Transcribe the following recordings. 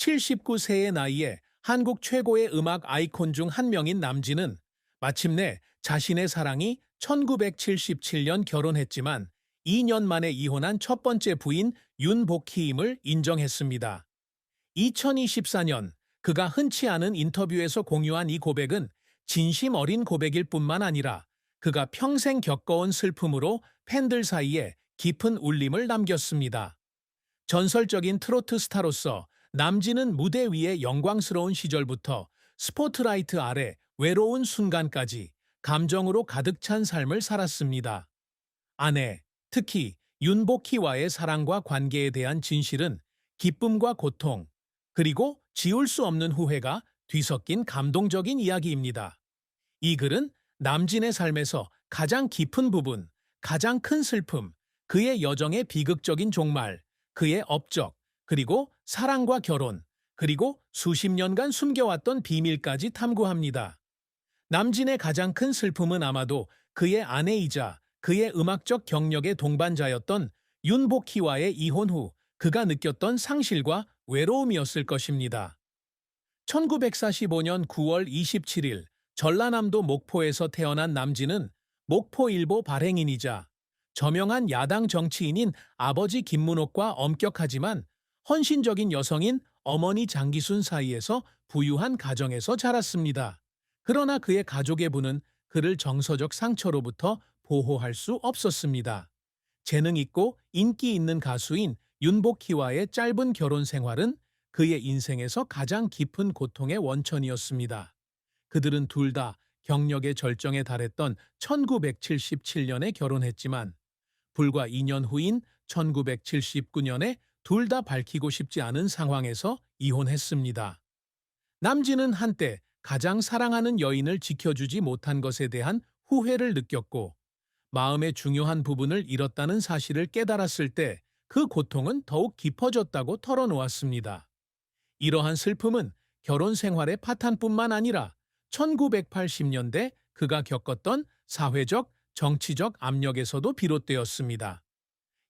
79세의 나이에 한국 최고의 음악 아이콘 중 한 명인 남진은 마침내 자신의 사랑이 1977년 결혼했지만 2년 만에 이혼한 첫 번째 부인 윤복희임을 인정했습니다. 2024년 그가 흔치 않은 인터뷰에서 공유한 이 고백은 진심 어린 고백일 뿐만 아니라 그가 평생 겪어온 슬픔으로 팬들 사이에 깊은 울림을 남겼습니다. 전설적인 트로트 스타로서 남진은 무대 위의 영광스러운 시절부터 스포트라이트 아래 외로운 순간까지 감정으로 가득 찬 삶을 살았습니다. 아내, 특히 윤복희와의 사랑과 관계에 대한 진실은 기쁨과 고통, 그리고 지울 수 없는 후회가 뒤섞인 감동적인 이야기입니다. 이 글은 남진의 삶에서 가장 깊은 부분, 가장 큰 슬픔, 그의 여정의 비극적인 종말, 그의 업적, 그리고 사랑과 결혼, 그리고 수십 년간 숨겨왔던 비밀까지 탐구합니다. 남진의 가장 큰 슬픔은 아마도 그의 아내이자 그의 음악적 경력의 동반자였던 윤복희와의 이혼 후 그가 느꼈던 상실과 외로움이었을 것입니다. 1945년 9월 27일 전라남도 목포에서 태어난 남진은 목포일보 발행인이자 저명한 야당 정치인인 아버지 김문옥과 엄격하지만 헌신적인 여성인 어머니 장기순 사이에서 부유한 가정에서 자랐습니다. 그러나 그의 가족의 부는 그를 정서적 상처로부터 보호할 수 없었습니다. 재능 있고 인기 있는 가수인 윤복희와의 짧은 결혼 생활은 그의 인생에서 가장 깊은 고통의 원천이었습니다. 그들은 둘 다 경력의 절정에 달했던 1977년에 결혼했지만 불과 2년 후인 1979년에 둘 다 밝히고 싶지 않은 상황에서 이혼했습니다. 남진은 한때 가장 사랑하는 여인을 지켜주지 못한 것에 대한 후회를 느꼈고 마음의 중요한 부분을 잃었다는 사실을 깨달았을 때 그 고통은 더욱 깊어졌다고 털어놓았습니다. 이러한 슬픔은 결혼 생활의 파탄뿐만 아니라 1980년대 그가 겪었던 사회적, 정치적 압력에서도 비롯되었습니다.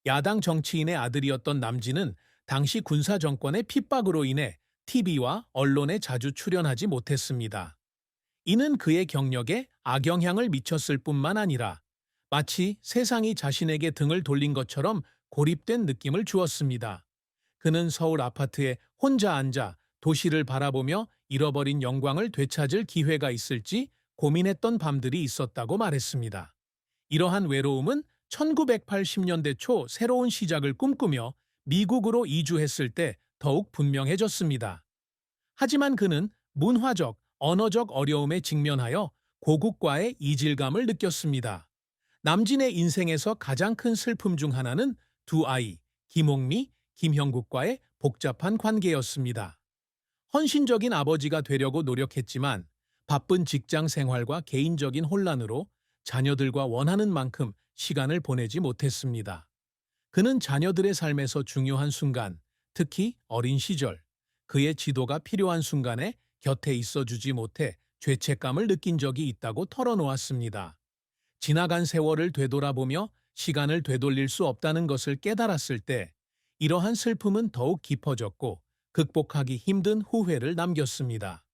야당 정치인의 아들이었던 남진은 당시 군사 정권의 핍박으로 인해 TV와 언론에 자주 출연하지 못했습니다. 이는 그의 경력에 악영향을 미쳤을 뿐만 아니라 마치 세상이 자신에게 등을 돌린 것처럼 고립된 느낌을 주었습니다. 그는 서울 아파트에 혼자 앉아 도시를 바라보며 잃어버린 영광을 되찾을 기회가 있을지 고민했던 밤들이 있었다고 말했습니다. 이러한 외로움은 1980년대 초 새로운 시작을 꿈꾸며 미국으로 이주했을 때 더욱 분명해졌습니다. 하지만 그는 문화적, 언어적 어려움에 직면하여 고국과의 이질감을 느꼈습니다. 남진의 인생에서 가장 큰 슬픔 중 하나는 두 아이, 김옥미, 김형국과의 복잡한 관계였습니다. 헌신적인 아버지가 되려고 노력했지만 바쁜 직장 생활과 개인적인 혼란으로 자녀들과 원하는 만큼 시간을 보내지 못했습니다. 그는 자녀들의 삶에서 중요한 순간, 특히 어린 시절, 그의 지도가 필요한 순간에 곁에 있어주지 못해 죄책감을 느낀 적이 있다고 털어놓았습니다. 지나간 세월을 되돌아보며 시간을 되돌릴 수 없다는 것을 깨달았을 때 이러한 슬픔은 더욱 깊어졌고 극복하기 힘든 후회를 남겼습니다.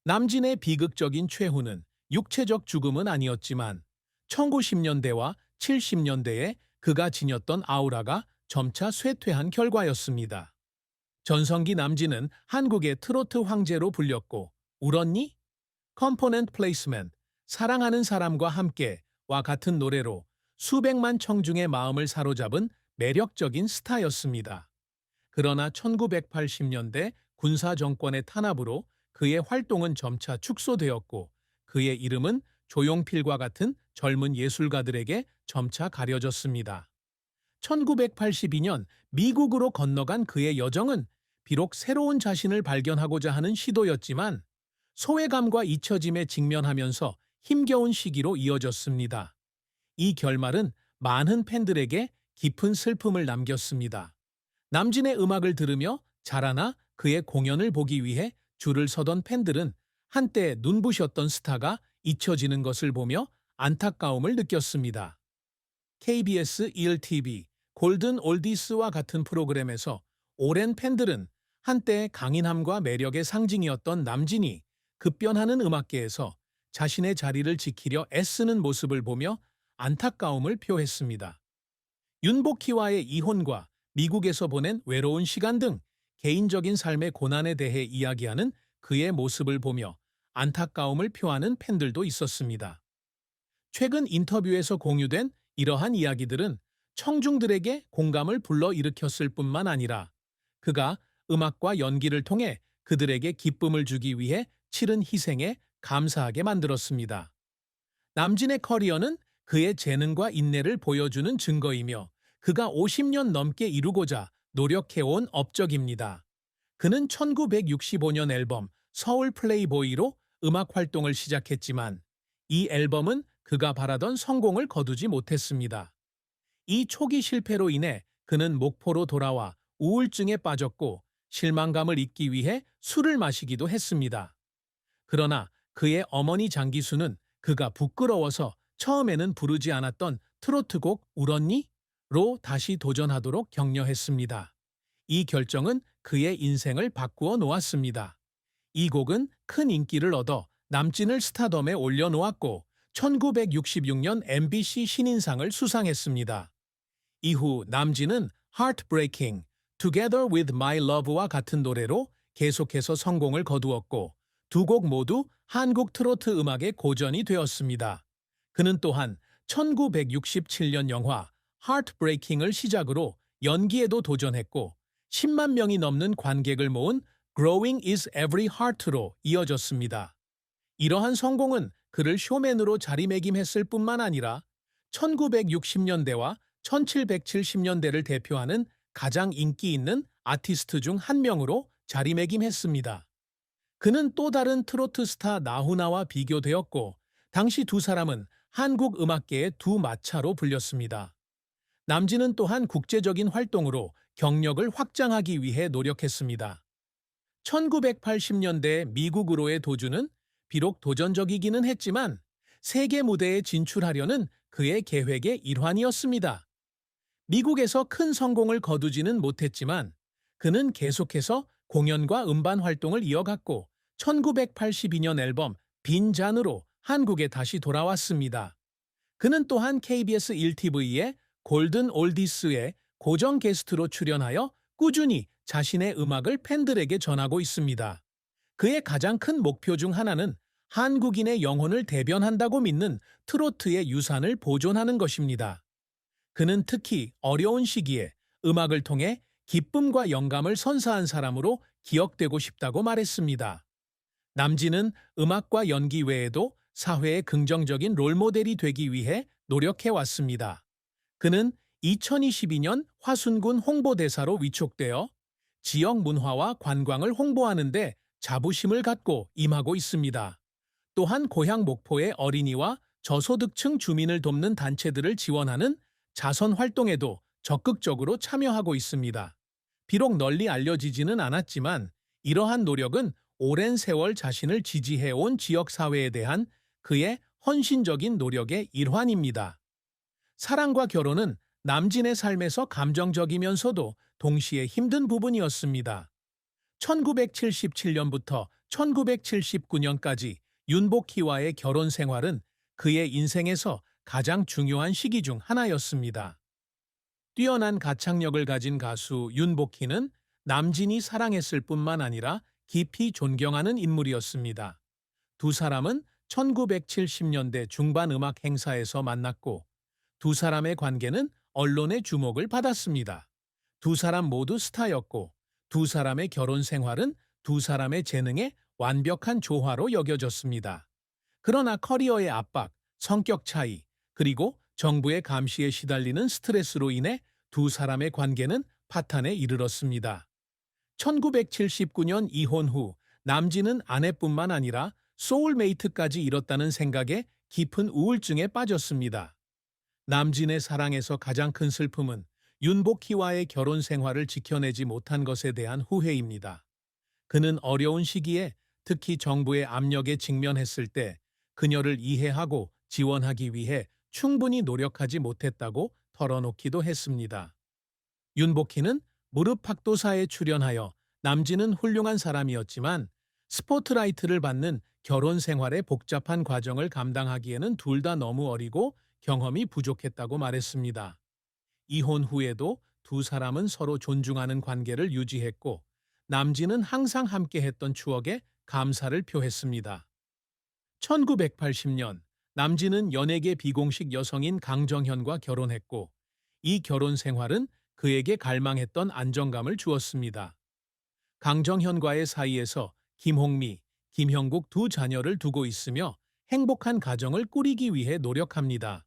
남진의 비극적인 최후는 육체적 죽음은 아니었지만 1910년대와 70년대에 그가 지녔던 아우라가 점차 쇠퇴한 결과였습니다. 전성기 남진은 한국의 트로트 황제로 불렸고 울었니? 컴포넌트 플레이스먼트, 사랑하는 사람과 함께와 같은 노래로 수백만 청중의 마음을 사로잡은 매력적인 스타였습니다. 그러나 1980년대 군사 정권의 탄압으로 그의 활동은 점차 축소되었고 그의 이름은 조용필과 같은 젊은 예술가들에게 점차 가려졌습니다. 1982년 미국으로 건너간 그의 여정은 비록 새로운 자신을 발견하고자 하는 시도였지만 소외감과 잊혀짐에 직면하면서 힘겨운 시기로 이어졌습니다. 이 결말은 많은 팬들에게 깊은 슬픔을 남겼습니다. 남진의 음악을 들으며 자라나 그의 공연을 보기 위해 줄을 서던 팬들은 한때 눈부셨던 스타가 잊혀지는 것을 보며 안타까움을 느꼈습니다. KBS 1TV 골든 올디스와 같은 프로그램에서 오랜 팬들은 한때 강인함과 매력의 상징이었던 남진이 급변하는 음악계에서 자신의 자리를 지키려 애쓰는 모습을 보며 안타까움을 표했습니다. 윤복희와의 이혼과 미국에서 보낸 외로운 시간 등 개인적인 삶의 고난에 대해 이야기하는 그의 모습을 보며 안타까움을 표하는 팬들도 있었습니다. 최근 인터뷰에서 공유된 이러한 이야기들은 청중들에게 공감을 불러일으켰을 뿐만 아니라 그가 음악과 연기를 통해 그들에게 기쁨을 주기 위해 치른 희생에 감사하게 만들었습니다. 남진의 커리어는 그의 재능과 인내를 보여주는 증거이며 그가 50년 넘게 이루고자 노력해온 업적입니다. 그는 1965년 앨범 서울 플레이보이로 음악 활동을 시작했지만 이 앨범은 그가 바라던 성공을 거두지 못했습니다. 이 초기 실패로 인해 그는 목포로 돌아와 우울증에 빠졌고 실망감을 잊기 위해 술을 마시기도 했습니다. 그러나 그의 어머니 장기수는 그가 부끄러워서 처음에는 부르지 않았던 트로트곡 울었니? 로 다시 도전하도록 격려했습니다. 이 결정은 그의 인생을 바꾸어 놓았습니다. 이 곡은 큰 인기를 얻어 남진을 스타덤에 올려놓았고 1966년 MBC 신인상을 수상했습니다. 이후 남진은 Heartbreaking, Together with My Love와 같은 노래로 계속해서 성공을 거두었고 두 곡 모두 한국 트로트 음악의 고전이 되었습니다. 그는 또한 1967년 영화 Heartbreaking을 시작으로 연기에도 도전했고 10만 명이 넘는 관객을 모은 Growing is Every Heart로 이어졌습니다. 이러한 성공은 그를 쇼맨으로 자리매김했을 뿐만 아니라 1960년대와 1770년대를 대표하는 가장 인기 있는 아티스트 중 한 명으로 자리매김했습니다. 그는 또 다른 트로트 스타 나훈아와 비교되었고 당시 두 사람은 한국 음악계의 두 마차로 불렸습니다. 남진은 또한 국제적인 활동으로 경력을 확장하기 위해 노력했습니다. 1980년대 미국으로의 도주는 비록 도전적이기는 했지만 세계 무대에 진출하려는 그의 계획의 일환이었습니다. 미국에서 큰 성공을 거두지는 못했지만 그는 계속해서 공연과 음반 활동을 이어갔고 1982년 앨범 빈잔으로 한국에 다시 돌아왔습니다. 그는 또한 KBS 1TV의 골든 올디스에 고정 게스트로 출연하여 꾸준히 자신의 음악을 팬들에게 전하고 있습니다. 그의 가장 큰 목표 중 하나는 한국인의 영혼을 대변한다고 믿는 트로트의 유산을 보존하는 것입니다. 그는 특히 어려운 시기에 음악을 통해 기쁨과 영감을 선사한 사람으로 기억되고 싶다고 말했습니다. 남진은 음악과 연기 외에도 사회의 긍정적인 롤모델이 되기 위해 노력해왔습니다. 그는 2022년 화순군 홍보대사로 위촉되어 지역 문화와 관광을 홍보하는 데 자부심을 갖고 임하고 있습니다. 또한 고향 목포의 어린이와 저소득층 주민을 돕는 단체들을 지원하는 자선 활동에도 적극적으로 참여하고 있습니다. 비록 널리 알려지지는 않았지만 이러한 노력은 오랜 세월 자신을 지지해온 지역사회에 대한 그의 헌신적인 노력의 일환입니다. 사랑과 결혼은 남진의 삶에서 감정적이면서도 동시에 힘든 부분이었습니다. 1977년부터 1979년까지 윤복희와의 결혼 생활은 그의 인생에서 가장 중요한 시기 중 하나였습니다. 뛰어난 가창력을 가진 가수 윤복희는 남진이 사랑했을 뿐만 아니라 깊이 존경하는 인물이었습니다. 두 사람은 1970년대 중반 음악 행사에서 만났고 두 사람의 관계는 언론의 주목을 받았습니다. 두 사람 모두 스타였고 두 사람의 결혼 생활은 두 사람의 재능의 완벽한 조화로 여겨졌습니다. 그러나 커리어의 압박, 성격 차이, 그리고 정부의 감시에 시달리는 스트레스로 인해 두 사람의 관계는 파탄에 이르렀습니다. 1979년 이혼 후 남진은 아내뿐만 아니라 소울메이트까지 잃었다는 생각에 깊은 우울증에 빠졌습니다. 남진의 사랑에서 가장 큰 슬픔은 윤복희와의 결혼 생활을 지켜내지 못한 것에 대한 후회입니다. 그는 어려운 시기에 특히 정부의 압력에 직면했을 때 그녀를 이해하고 지원하기 위해 충분히 노력하지 못했다고 털어놓기도 했습니다. 윤복희는 무릎 박도사에 출연하여 남진은 훌륭한 사람이었지만 스포트라이트를 받는 결혼 생활의 복잡한 과정을 감당하기에는 둘 다 너무 어리고 경험이 부족했다고 말했습니다. 이혼 후에도 두 사람은 서로 존중하는 관계를 유지했고 남진은 항상 함께했던 추억에 감사를 표했습니다. 1980년 남진은 연예계 비공식 여성인 강정현과 결혼했고 이 결혼 생활은 그에게 갈망했던 안정감을 주었습니다. 강정현과의 사이에서 김홍미, 김형국 두 자녀를 두고 있으며 행복한 가정을 꾸리기 위해 노력합니다.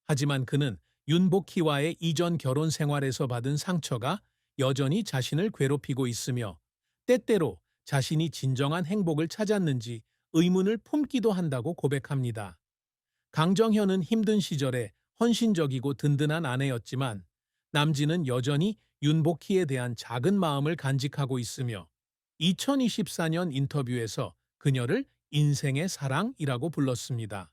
하지만 그는 윤복희와의 이전 결혼 생활에서 받은 상처가 여전히 자신을 괴롭히고 있으며 때때로 자신이 진정한 행복을 찾았는지 의문을 품기도 한다고 고백합니다. 강정현은 힘든 시절에 헌신적이고 든든한 아내였지만 남진은 여전히 윤복희에 대한 작은 마음을 간직하고 있으며 2024년 인터뷰에서 그녀를 인생의 사랑이라고 불렀습니다.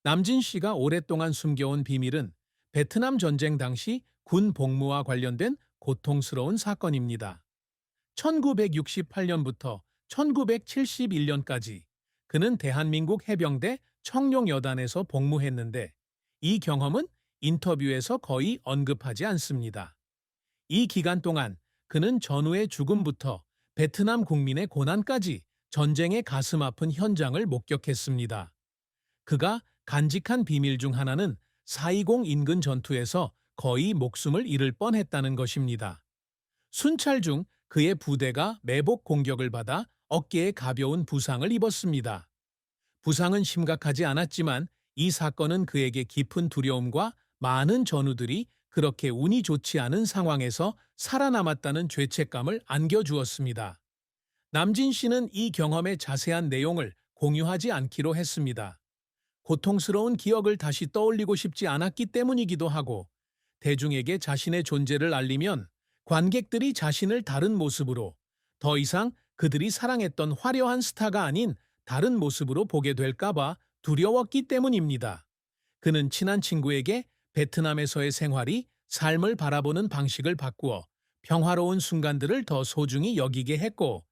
남진 씨가 오랫동안 숨겨온 비밀은 베트남 전쟁 당시 군 복무와 관련된 고통스러운 사건입니다. 1968년부터 1971년까지 그는 대한민국 해병대 청룡여단에서 복무했는데 이 경험은 인터뷰에서 거의 언급하지 않습니다. 이 기간 동안 그는 전우의 죽음부터 베트남 국민의 고난까지 전쟁의 가슴 아픈 현장을 목격했습니다. 그가 간직한 비밀 중 하나는 4.20 인근 전투에서 거의 목숨을 잃을 뻔했다는 것입니다. 순찰 중 그의 부대가 매복 공격을 받아 어깨에 가벼운 부상을 입었습니다. 부상은 심각하지 않았지만 이 사건은 그에게 깊은 두려움과 많은 전우들이 그렇게 운이 좋지 않은 상황에서 살아남았다는 죄책감을 안겨주었습니다. 남진 씨는 이 경험의 자세한 내용을 공유하지 않기로 했습니다. 고통스러운 기억을 다시 떠올리고 싶지 않았기 때문이기도 하고 대중에게 자신의 존재를 알리면 관객들이 자신을 다른 모습으로 더 이상 그들이 사랑했던 화려한 스타가 아닌 다른 모습으로 보게 될까봐 두려웠기 때문입니다. 그는 친한 친구에게 베트남에서의 생활이 삶을 바라보는 방식을 바꾸어 평화로운 순간들을 더 소중히 여기게 했고